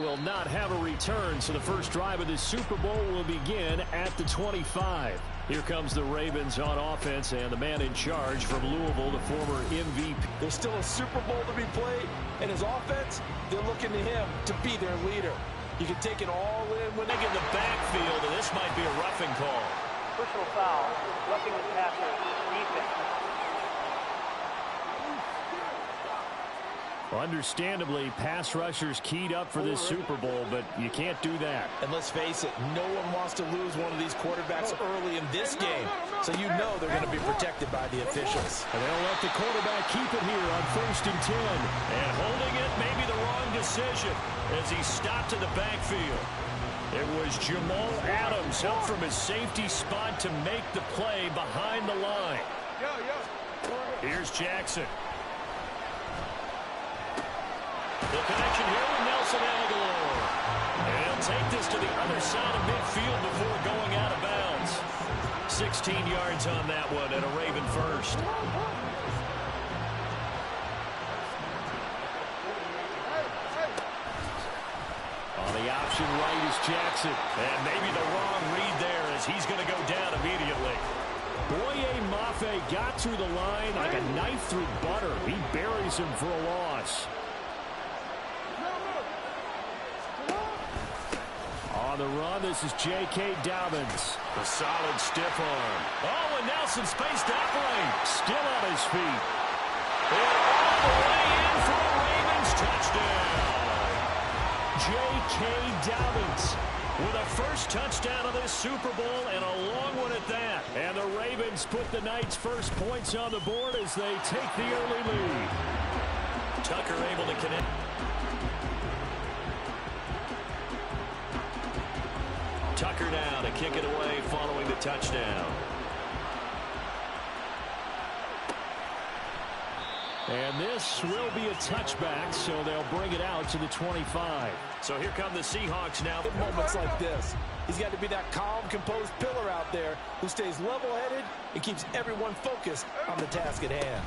will not have a return, so the first drive of this Super Bowl will begin at the 25. Here comes the Ravens on offense, and the man in charge from Louisville, the former MVP. There's still a Super Bowl to be played, and his offense, they're looking to him to be their leader. You can take it all in when they get in the backfield, and this might be a roughing call. Personal foul, roughing the passer, defense. Understandably, pass rushers keyed up for this Super Bowl, but you can't do that. And let's face it, no one wants to lose one of these quarterbacks early in this game, so you know they're going to be protected by the officials. And they'll let the quarterback keep it here on 1st and 10. And holding it may be the wrong decision as he stopped in the backfield. It was Jamal Adams up from his safety spot to make the play behind the line. Here's Jackson. The connection here with Nelson Aguilar. And he'll take this to the other side of midfield before going out of bounds. 16 yards on that one and a Raven first. On the option right is Jackson. And maybe the wrong read there as he's going to go down immediately. Boye Mafe got through the line like a knife through butter. He buries him for a loss. On the run, this is J.K. Dobbins. A solid stiff arm. Oh, and Nelson spaced that lane. Still on his feet. And all the way in for a Ravens touchdown. J.K. Dobbins with a first touchdown of this Super Bowl and a long one at that. And the Ravens put the Knights' first points on the board as they take the early lead. Tucker able to connect. Tucker now to kick it away following the touchdown. And this will be a touchback, so they'll bring it out to the 25. So here come the Seahawks now. In moments like this, he's got to be that calm, composed pillar out there who stays level-headed and keeps everyone focused on the task at hand.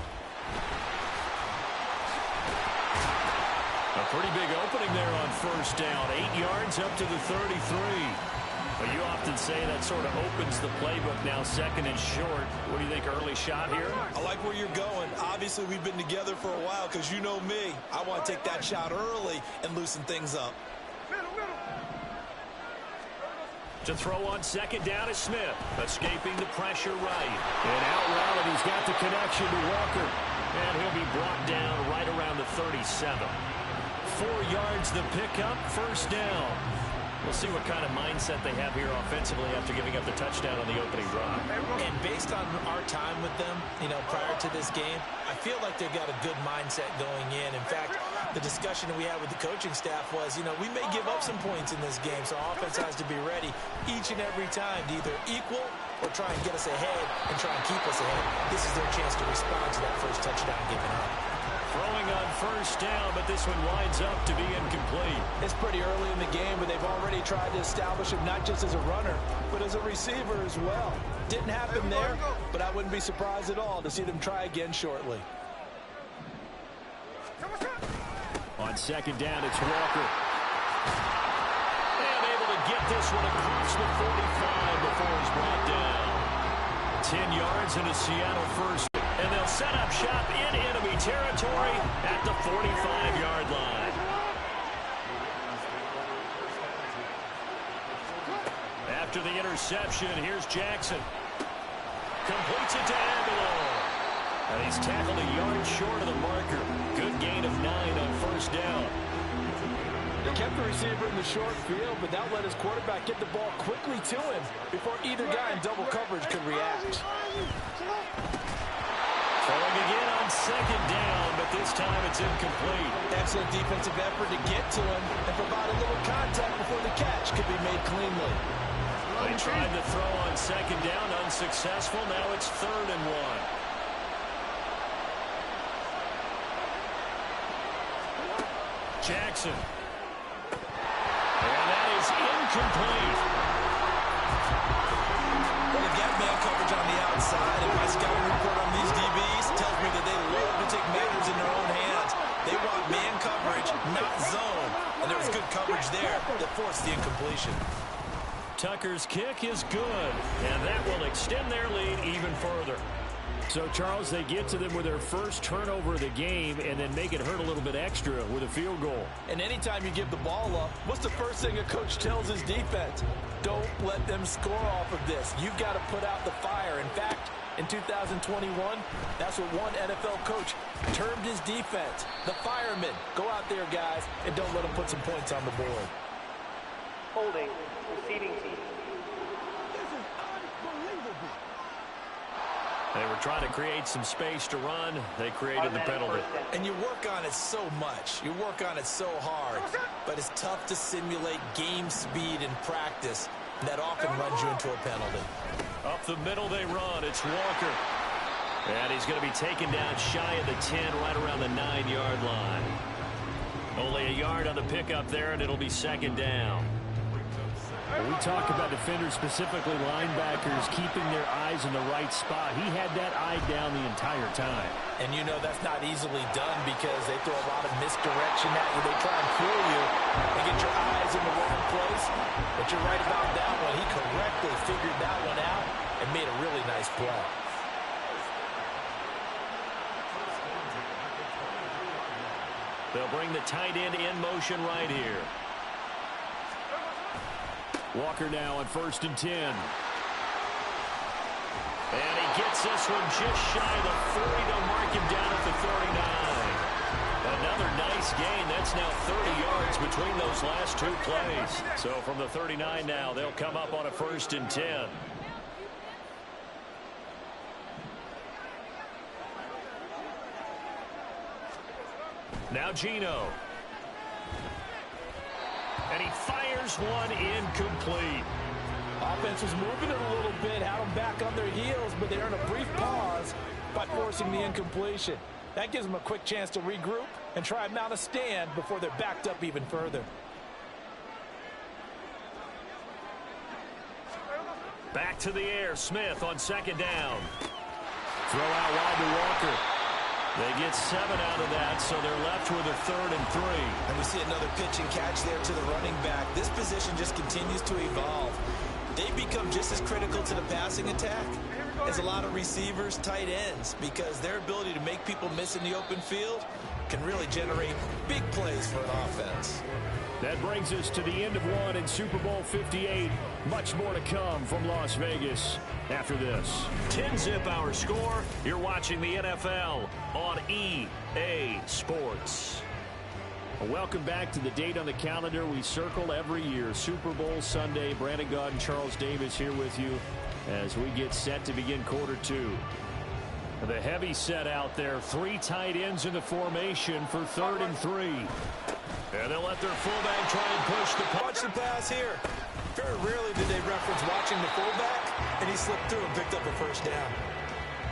A pretty big opening there on 1st down. 8 yards up to the 33. But you often say that sort of opens the playbook now, 2nd and short. What do you think, early shot here? I like where you're going. Obviously, we've been together for a while because you know me. I want to take that shot early and loosen things up. To throw on 2nd down is Smith. Escaping the pressure right. And out route, and he's got the connection to Walker. And he'll be brought down right around the 37. 4 yards the pickup, 1st down. We'll see what kind of mindset they have here offensively after giving up the touchdown on the opening drive. And based on our time with them, prior to this game, I feel like they've got a good mindset going in. In fact, the discussion that we had with the coaching staff was, we may give up some points in this game, so offense has to be ready each and every time to either equal or try and get us ahead and try and keep us ahead. This is their chance to respond to that first touchdown given up. Throwing on 1st down, but this one winds up to be incomplete. It's pretty early in the game, but they've already tried to establish him not just as a runner, but as a receiver as well. Didn't happen there, but I wouldn't be surprised at all to see them try again shortly. On 2nd down, it's Walker. And able to get this one across the 45 before he's brought down. 10 yards in a Seattle first. And they'll set up shop in enemy territory at the 45-yard line. After the interception, here's Jackson. Completes it to Aguilar. And he's tackled a yard short of the marker. Good gain of 9 on 1st down. They kept the receiver in the short field, but that let his quarterback get the ball quickly to him before either guy in double coverage could react. Throwing again on 2nd down, but this time it's incomplete. Excellent defensive effort to get to him and provide a little contact before the catch could be made cleanly. They tried to throw on 2nd down, unsuccessful. Now it's 3rd and 1. Jackson. And that is incomplete. Well, they got man coverage on the outside, and my scouting report on these DBs tells me that they love to take matters in their own hands. They want man coverage, not zone. And there was good coverage there that forced the incompletion. Tucker's kick is good, and that will extend their lead even further. So, Charles, they get to them with their first turnover of the game and then make it hurt a little bit extra with a field goal. And anytime you give the ball up, what's the first thing a coach tells his defense? Don't let them score off of this. You've got to put out the fire. In fact, in 2021, that's what one NFL coach termed his defense, the firemen. Go out there, guys, and don't let them put some points on the board. Holding, receiving team. They were trying to create some space to run. They created the penalty. And you work on it so much. You work on it so hard. But it's tough to simulate game speed in practice. That often runs you into a penalty. Up the middle they run. It's Walker. And he's going to be taken down shy of the 10, right around the 9-yard line. Only a yard on the pickup there, and it'll be second down. When we talk about defenders, specifically linebackers, keeping their eyes in the right spot, he had that eye down the entire time. And you know that's not easily done because they throw a lot of misdirection at you. They try and fool you and get your eyes in the wrong place. But you're right about that one. He correctly figured that one out and made a really nice play. They'll bring the tight end in motion right here. Walker now on 1st and 10. And he gets this one just shy of the 40. They'll mark him down at the 39. Another nice gain. That's now 30 yards between those last two plays. So from the 39 now, they'll come up on a 1st and 10. Now Gino. And he fires one incomplete. Offense was moving it a little bit, had them back on their heels, but they earned a brief pause by forcing the incompletion. That gives them a quick chance to regroup and try and mount a stand before they're backed up even further. Back to the air, Smith on 2nd down. Throw out wide to Walker. They get 7 out of that, so they're left with a 3rd and 3. And we see another pitch and catch there to the running back. This position just continues to evolve. They become just as critical to the passing attack as a lot of receivers, tight ends, because their ability to make people miss in the open field can really generate big plays for an offense. That brings us to the end of one in Super Bowl 58. Much more to come from Las Vegas after this. 10-zip our score. You're watching the NFL on EA Sports. Welcome back to the date on the calendar we circle every year. Super Bowl Sunday. Brandon Gaudin, Charles Davis here with you as we get set to begin quarter 2. The heavy set out there. 3 tight ends in the formation for 3rd and 3. And they'll let their fullback try and push the Watch the pass here. Very rarely did they reference watching the fullback, and he slipped through and picked up a 1st down.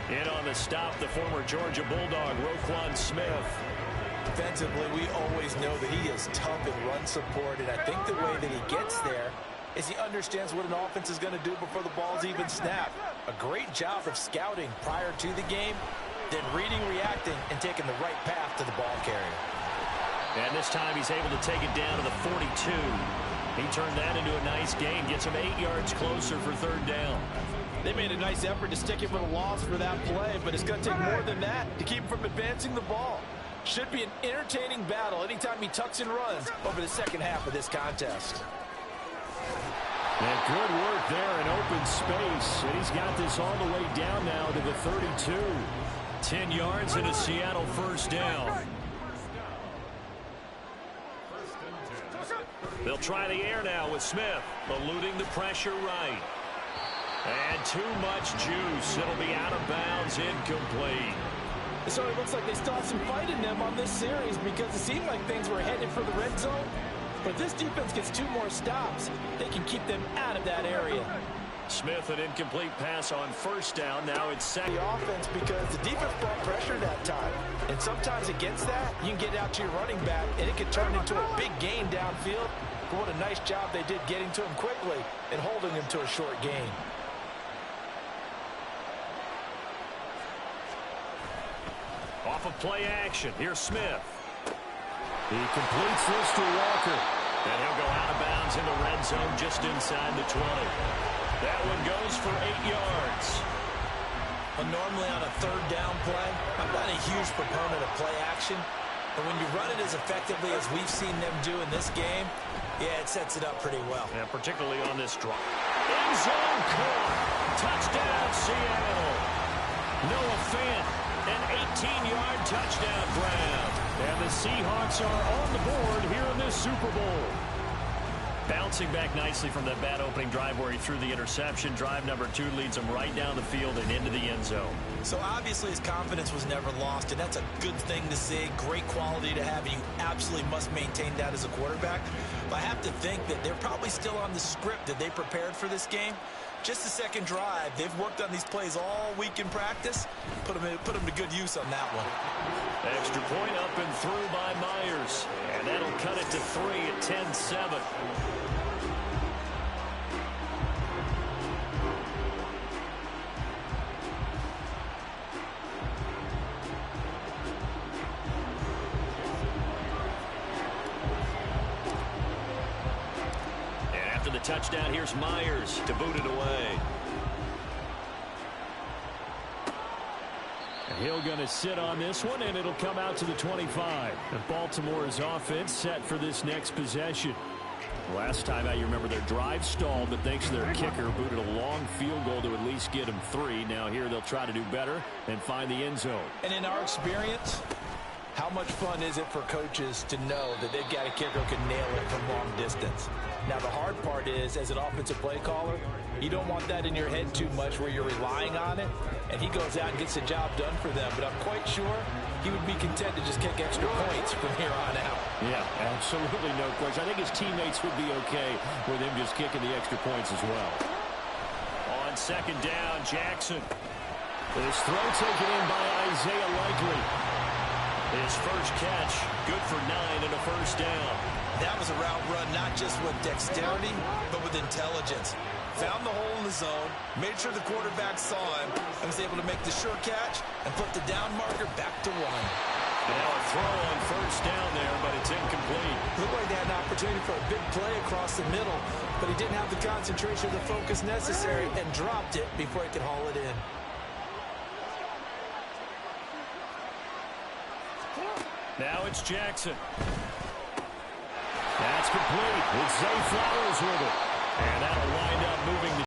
In on the stop, the former Georgia Bulldog, Roquan Smith. Defensively, we always know that he is tough in run support, and I think the way that he gets there is he understands what an offense is going to do before the ball's even snapped. A great job of scouting prior to the game, then reading, reacting, and taking the right path to the ball carrier. And this time he's able to take it down to the 42. He turned that into a nice gain, gets him 8 yards closer for 3rd down. They made a nice effort to stick him with a loss for that play, but it's going to take more than that to keep him from advancing the ball. Should be an entertaining battle anytime he tucks and runs over the second half of this contest. And good work there in open space. And he's got this all the way down now to the 32. 10 yards and a Seattle 1st down. They'll try the air now with Smith, eluding the pressure right. And too much juice. It'll be out of bounds, incomplete. It certainly looks like they still have some fight in them on this series because it seemed like things were headed for the red zone. But if this defense gets 2 more stops, they can keep them out of that area. Smith, an incomplete pass on 1st down. Now it's second. The offense because the defense brought pressure that time. And sometimes against that, you can get out to your running back, and it can turn into a big gain downfield. But what a nice job they did getting to him quickly and holding him to a short gain. Off of play action. Here's Smith. He completes this to Walker. And he'll go out of bounds in the red zone just inside the 20. That one goes for 8 yards. Well, normally on a third down play, I'm not a huge proponent of play action. But when you run it as effectively as we've seen them do in this game, yeah, it sets it up pretty well. And particularly on this drive. End zone caught. Touchdown, Seattle. Noah Fant, an 18-yard touchdown grab. And the Seahawks are on the board here in this Super Bowl. Bouncing back nicely from that bad opening drive where he threw the interception. Drive number 2 leads him right down the field and into the end zone. So obviously his confidence was never lost, and that's a good thing to see. Great quality to have, and you absolutely must maintain that as a quarterback. But I have to think that they're probably still on the script that they prepared for this game. Just the second drive. They've worked on these plays all week in practice. Put them to good use on that one. Extra point up and through by Myers. And that'll cut it to 3 at 10-7. The touchdown, here's Myers to boot it away. He'll going to sit on this one, and it'll come out to the 25. And Baltimore's offense set for this next possession. Last time out, you remember their drive stalled, but thanks to their kicker, booted a long field goal to at least get them 3. Now here they'll try to do better and find the end zone. And in our experience, how much fun is it for coaches to know that they've got a kicker who can nail it from long distance? Now, the hard part is, as an offensive play caller, you don't want that in your head too much where you're relying on it, and he goes out and gets the job done for them. But I'm quite sure he would be content to just kick extra points from here on out. Yeah, absolutely no question. I think his teammates would be okay with him just kicking the extra points as well. On second down, Jackson. His throw taken in by Isaiah Likely. His first catch, good for 9 and a first down. That was a route run not just with dexterity, but with intelligence. Found the hole in the zone, made sure the quarterback saw him, and was able to make the sure catch and put the down marker back to 1. Now a throw on first down there, but it's incomplete. Looked like they had an opportunity for a big play across the middle, but he didn't have the concentration or the focus necessary and dropped it before he could haul it in. Now it's Jackson. That's complete. It's Zay Flowers with it. And that'll wind up moving the